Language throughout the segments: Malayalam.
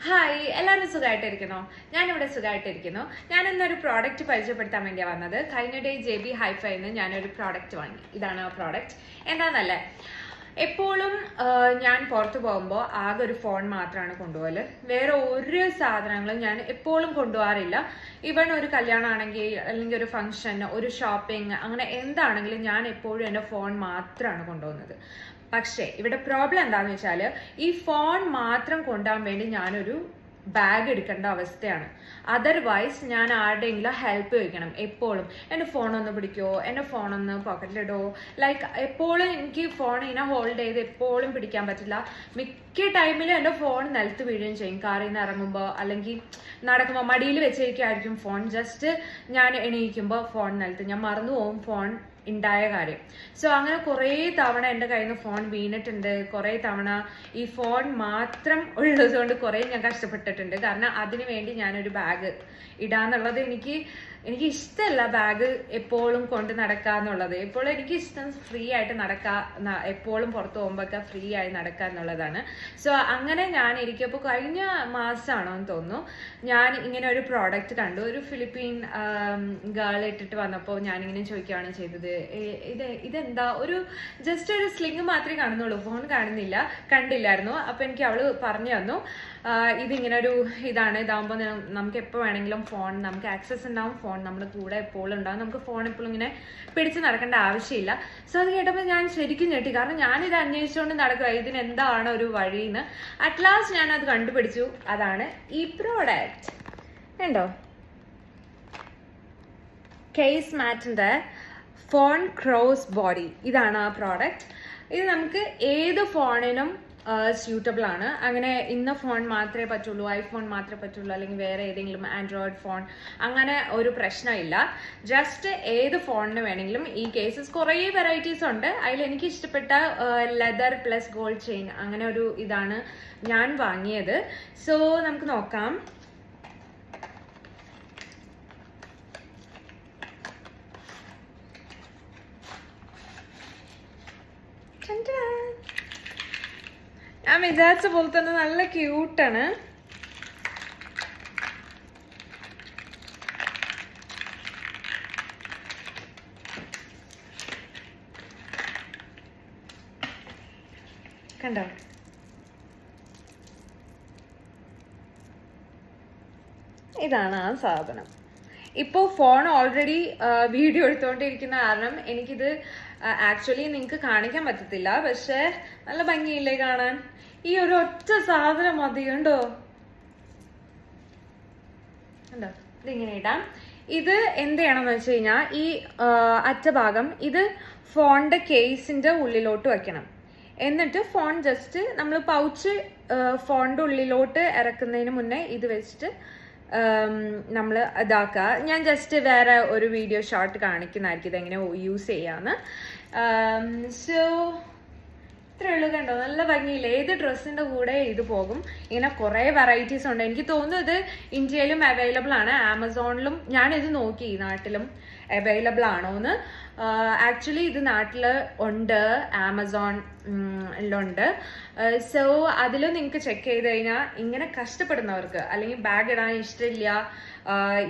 ഹായ്, എല്ലാവരും സുഖമായിട്ടിരിക്കുന്നു. ഞാനിവിടെ സുഖമായിട്ടിരിക്കുന്നു. ഞാൻ ഇന്നൊരു പ്രോഡക്റ്റ് പരിചയപ്പെടുത്താൻ വേണ്ടിയാണ് വന്നത്. കഴിഞ്ഞിടെ JB Hi-Fiന്ന് ഞാനൊരു പ്രോഡക്റ്റ് വാങ്ങി. ഇതാണ് ആ പ്രോഡക്റ്റ്. എന്താണെന്നല്ലേ, എപ്പോഴും ഞാൻ പുറത്ത് പോകുമ്പോൾ ആകെ ഒരു ഫോൺ മാത്രമാണ് കൊണ്ടുപോകല്. വേറെ ഒരു സാധനങ്ങളും ഞാൻ എപ്പോഴും കൊണ്ടുപോകാറില്ല. ഈവൺ ഒരു കല്യാണമാണെങ്കിൽ അല്ലെങ്കിൽ ഒരു ഫംഗ്ഷൻ, ഒരു ഷോപ്പിംഗ്, അങ്ങനെ എന്താണെങ്കിലും ഞാൻ എപ്പോഴും എൻ്റെ ഫോൺ മാത്രമാണ് കൊണ്ടുപോകുന്നത്. പക്ഷേ ഇവിടെ പ്രോബ്ലം എന്താണെന്ന് വെച്ചാൽ, ഈ ഫോൺ മാത്രം കൊണ്ടുപോകാൻ വേണ്ടി ഞാനൊരു ബാഗ് എടുക്കേണ്ട അവസ്ഥയാണ്. അതർവൈസ് ഞാൻ ആരുടെയെങ്കിലും ഹെൽപ്പ് ചോദിക്കണം എപ്പോഴും. എൻ്റെ ഫോണൊന്ന് പിടിക്കുമോ, എൻ്റെ ഫോണൊന്ന് പോക്കറ്റിലിടുമോ. ലൈക്ക് എപ്പോഴും എനിക്ക് ഫോൺ ഇങ്ങനെ ഹോൾഡ് ചെയ്ത് എപ്പോഴും പിടിക്കാൻ പറ്റില്ല. മിക്ക ടൈമിലും എൻ്റെ ഫോൺ നിലത്ത് വീഴുകയും ചെയ്യും. കാറിൽ നിന്ന് ഇറങ്ങുമ്പോൾ അല്ലെങ്കിൽ നടക്കുമ്പോൾ മടിയിൽ വെച്ചിരിക്കുമായിരിക്കും ഫോൺ. ജസ്റ്റ് ഞാൻ എണീക്കുമ്പോൾ ഫോൺ നിലത്ത്, ഞാൻ മറന്നു പോകും ഫോൺ ഉണ്ടായ കാര്യം. സോ അങ്ങനെ കുറേ തവണ എൻ്റെ കയ്യിൽ നിന്ന് ഫോൺ വീണിട്ടുണ്ട്. കുറേ തവണ ഈ ഫോൺ മാത്രം ഉള്ളതുകൊണ്ട് കുറേ ഞാൻ കഷ്ടപ്പെട്ടിട്ടുണ്ട്. കാരണം അതിനു വേണ്ടി ഞാനൊരു ബാഗ് ഇടാന്നുള്ളത് എനിക്ക് ഇഷ്ടമല്ല. ബാഗ് എപ്പോഴും കൊണ്ട് നടക്കുക എന്നുള്ളത്. എപ്പോഴും എനിക്ക് ഇഷ്ടം ഫ്രീ ആയിട്ട് നടക്കുക, എപ്പോഴും പുറത്ത് പോകുമ്പോഴൊക്കെ ഫ്രീ ആയി നടക്കുക എന്നുള്ളതാണ്. സോ അങ്ങനെ ഞാൻ ഇരിക്കുമ്പോൾ കഴിഞ്ഞ മാസമാണോ എന്ന് തോന്നുന്നു, ഞാൻ ഇങ്ങനെ ഒരു പ്രോഡക്റ്റ് കണ്ടു. ഒരു ഫിലിപ്പീൻ ഗേൾ ഇട്ടിട്ട് വന്നപ്പോൾ ഞാനിങ്ങനെ ചോദിക്കുകയാണ് ചെയ്തത്, ഇതെന്താ, ഒരു ജസ്റ്റ് ഒരു സ്ലിങ് മാത്രമേ കാണുന്നുള്ളൂ, ഫോൺ കണ്ടില്ലായിരുന്നു. അപ്പം എനിക്ക് അവള് പറഞ്ഞു തന്നു, ഇതിങ്ങനെ ഒരു ഇതാകുമ്പോൾ നമുക്ക് എപ്പോൾ വേണമെങ്കിലും ഫോൺ, നമുക്ക് ആക്സസ് ഉണ്ടാവും, ഫോൺ നമ്മുടെ കൂടെ എപ്പോഴും ഉണ്ടാവും, നമുക്ക് ഫോൺ എപ്പോഴും ഇങ്ങനെ പിടിച്ച് നടക്കേണ്ട ആവശ്യമില്ല. സോ അത് കേട്ടപ്പോൾ ഞാൻ ശരിക്കും ഞെട്ടി. കാരണം ഞാനിത് അന്വേഷിച്ചുകൊണ്ട് നടക്കുക, ഇതിനെന്താണ് ഒരു വഴിയെന്ന്. അറ്റ് ലാസ്റ്റ് ഞാൻ അത് കണ്ടുപിടിച്ചു. അതാണ് ഈ പ്രോഡക്റ്റ്. കണ്ടോ, കേസ് മാറ്റിൻ്റെ ഫോൺ ക്രോസ് ബോഡി. ഇതാണ് ആ പ്രോഡക്റ്റ്. ഇത് നമുക്ക് ഏത് ഫോണിനും സ്യൂട്ടബിൾ ആണ്. അങ്ങനെ ഇന്ന ഫോൺ മാത്രമേ പറ്റുള്ളൂ, ഐഫോൺ മാത്രമേ പറ്റുള്ളൂ, അല്ലെങ്കിൽ വേറെ ഏതെങ്കിലും ആൻഡ്രോയിഡ് ഫോൺ, അങ്ങനെ ഒരു പ്രശ്നമില്ല. ജസ്റ്റ് ഏത് ഫോണിന് വേണമെങ്കിലും. ഈ കേസസ് കുറേ വെറൈറ്റീസ് ഉണ്ട്. അതിൽ എനിക്ക് ഇഷ്ടപ്പെട്ട ലെതർ പ്ലസ് ഗോൾഡ് ചെയിൻ, അങ്ങനെ ഒരു ഇതാണ് ഞാൻ വാങ്ങിയത്. സോ നമുക്ക് നോക്കാം. ഞാൻ വിചാരിച്ച പോലെ തന്നെ നല്ല ക്യൂട്ടാണ്. കണ്ടോ, ഇതാണ് ആ സാധനം. ഇപ്പോൾ ഫോൺ ഓൾറെഡി വീഡിയോ എടുത്തുകൊണ്ടിരിക്കുന്ന കാരണം എനിക്കിത് ആക്ച്വലി നിങ്ങൾക്ക് കാണിക്കാൻ പറ്റത്തില്ല. പക്ഷെ നല്ല ഭംഗിയില്ലേ കാണാൻ? ഈ ഒരു ഒറ്റ സാധനം മതി. കണ്ടോ, ഇതിങ്ങനെ ഇടാം. ഇത് എന്ത് ചെയ്യണമെന്ന് വെച്ച് കഴിഞ്ഞാൽ, ഈ അറ്റഭാഗം ഇത് ഫോണിന്റെ കേസിന്റെ ഉള്ളിലോട്ട് വെക്കണം. എന്നിട്ട് ഫോൺ ജസ്റ്റ് നമ്മൾ പൗച്ച് ഫോണിന്റെ ഉള്ളിലോട്ട് ഇറക്കുന്നതിന് മുന്നേ ഇത് വെച്ചിട്ട് നമ്മൾ ഇതാക്കുക. ഞാൻ ജസ്റ്റ് വേറെ ഒരു വീഡിയോ ഷോർട്ട് കാണിക്കുന്നതായിരിക്കും ഇതെങ്ങനെ യൂസ് ചെയ്യാന്ന്. സോ ഇത്രയേ ഉള്ളൂ. കണ്ടോ, നല്ല ഭംഗിയില്ലേ? ഏത് ഡ്രസ്സിൻ്റെ കൂടെ ഇത് പോകും. ഇങ്ങനെ കുറേ വെറൈറ്റീസ് ഉണ്ട്. എനിക്ക് തോന്നുന്നു ഇത് ഇന്ത്യയിലും അവൈലബിൾ ആണ്, ആമസോണിലും. ഞാനിത് നോക്കി നാട്ടിലും അവൈലബിൾ ആണോന്ന്. ആക്ച്വലി ഇത് നാട്ടിൽ ഉണ്ട്, ആമസോണിലുണ്ട്. സോ അതിൽ നിങ്ങൾക്ക് ചെക്ക് ചെയ്ത് കഴിഞ്ഞാൽ ഇങ്ങനെ കഷ്ടപ്പെടുന്നവർക്ക്, അല്ലെങ്കിൽ ബാഗ് ഇടാൻ ഇഷ്ടമില്ല,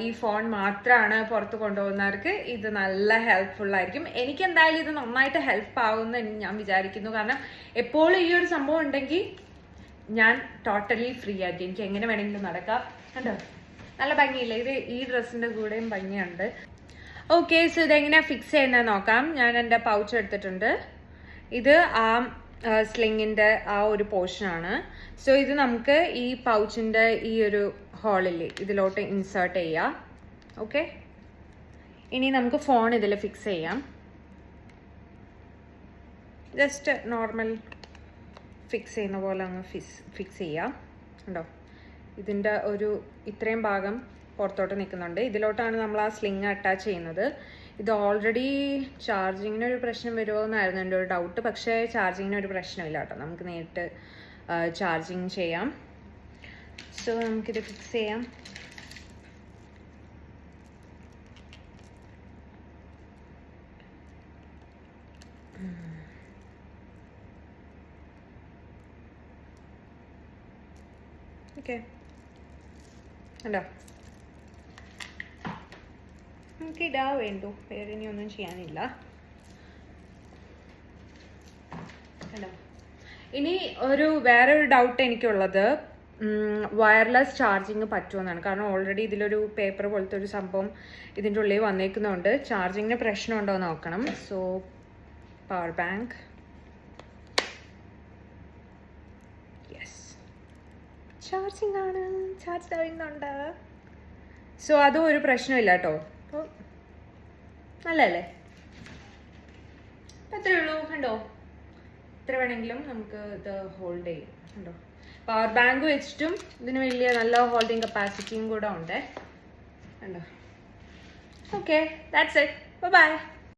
ഈ ഫോൺ മാത്രമാണ് പുറത്ത് കൊണ്ടുപോകുന്നവർക്ക് ഇത് നല്ല ഹെൽപ്ഫുൾ ആയിരിക്കും. എനിക്ക് എന്തായാലും ഇത് നന്നായിട്ട് ഹെൽപ്പ് ആവുമെന്ന് ഞാൻ വിചാരിക്കുന്നു. കാരണം എപ്പോഴും ഈ ഒരു സംഭവം ഉണ്ടെങ്കിൽ ഞാൻ ടോട്ടലി ഫ്രീ ആയിരിക്കും. എനിക്ക് എങ്ങനെ വേണമെങ്കിലും നടക്കാം. കണ്ടോ, നല്ല ഭംഗിയില്ലേ? ഇത് ഈ ഡ്രസ്സിൻ്റെ കൂടെയും ഭംഗിയുണ്ട്. ഓക്കെ, സോ ഇതെങ്ങനെയാണ് ഫിക്സ് ചെയ്യുന്നത് നോക്കാം. ഞാൻ എൻ്റെ പൗച്ച് എടുത്തിട്ടുണ്ട്. ഇത് ആ സ്ലിങ്ങിൻ്റെ ആ ഒരു പോർഷനാണ്. സോ ഇത് നമുക്ക് ഈ പൗച്ചിൻ്റെ ഈ ഒരു ഹോളിൽ ഇതിലോട്ട് ഇൻസേർട്ട് ചെയ്യാം. ഓക്കെ, ഇനി നമുക്ക് ഫോൺ ഇതിൽ ഫിക്സ് ചെയ്യാം. ജസ്റ്റ് നോർമൽ ഫിക്സ് ചെയ്യുന്ന പോലെ അങ്ങ് ഫിക്സ് ചെയ്യാം. ഉണ്ടോ, ഇതിൻ്റെ ഒരു ഇത്രയും ഭാഗം പുറത്തോട്ട് നിൽക്കുന്നുണ്ട്. ഇതിലോട്ടാണ് നമ്മൾ ആ സ്ലിങ് അറ്റാച്ച് ചെയ്യുന്നത്. ഇത് ഓൾറെഡി ചാർജിങ്ങിനൊരു പ്രശ്നം വരുമോ എന്നായിരുന്നു എൻ്റെ ഒരു ഡൗട്ട്. പക്ഷേ ചാർജിങ്ങിനൊരു പ്രശ്നമില്ല കേട്ടോ, നമുക്ക് നേരിട്ട് ചാർജിങ് ചെയ്യാം. സോ നമുക്കിത് ഫിക്സ് ചെയ്യാം. ഓക്കെ, കണ്ടോ, നമുക്ക് ഇടാ വേണ്ടു, വേറെ ഇനി ഒന്നും ചെയ്യാനില്ല. കണ്ടോ. ഇനി വേറൊരു ഡൗട്ട് എനിക്കുള്ളത് വയർലെസ് ചാർജിങ് പറ്റുമെന്നാണ്. കാരണം ഓൾറെഡി ഇതിലൊരു പേപ്പർ പോലത്തെ ഒരു സംഭവം ഇതിൻ്റെ ഉള്ളിൽ വന്നേക്കുന്നതുകൊണ്ട് ചാർജിങ്ങിന് പ്രശ്നമുണ്ടോ എന്ന് നോക്കണം. So power bank, yes, charging ആണ്, ചാർജ് ആവുന്നുണ്ട്. സോ അതും ഒരു പ്രശ്നമില്ല കേട്ടോ. അപ്പോൾ നല്ലതല്ലേ. അപ്പം അത്രയേ ഉള്ളൂ. കണ്ടോ, എത്ര വേണമെങ്കിലും നമുക്ക് ഇത് ഹോൾഡ് ചെയ്യും. കണ്ടോ, പവർ ബാങ്ക് വെച്ചിട്ടും ഇതിന് വലിയ നല്ല ഹോൾഡിങ് കപ്പാസിറ്റിയും കൂടെ ഉണ്ട്. കണ്ടോ. Okay, that's it. ബൈ.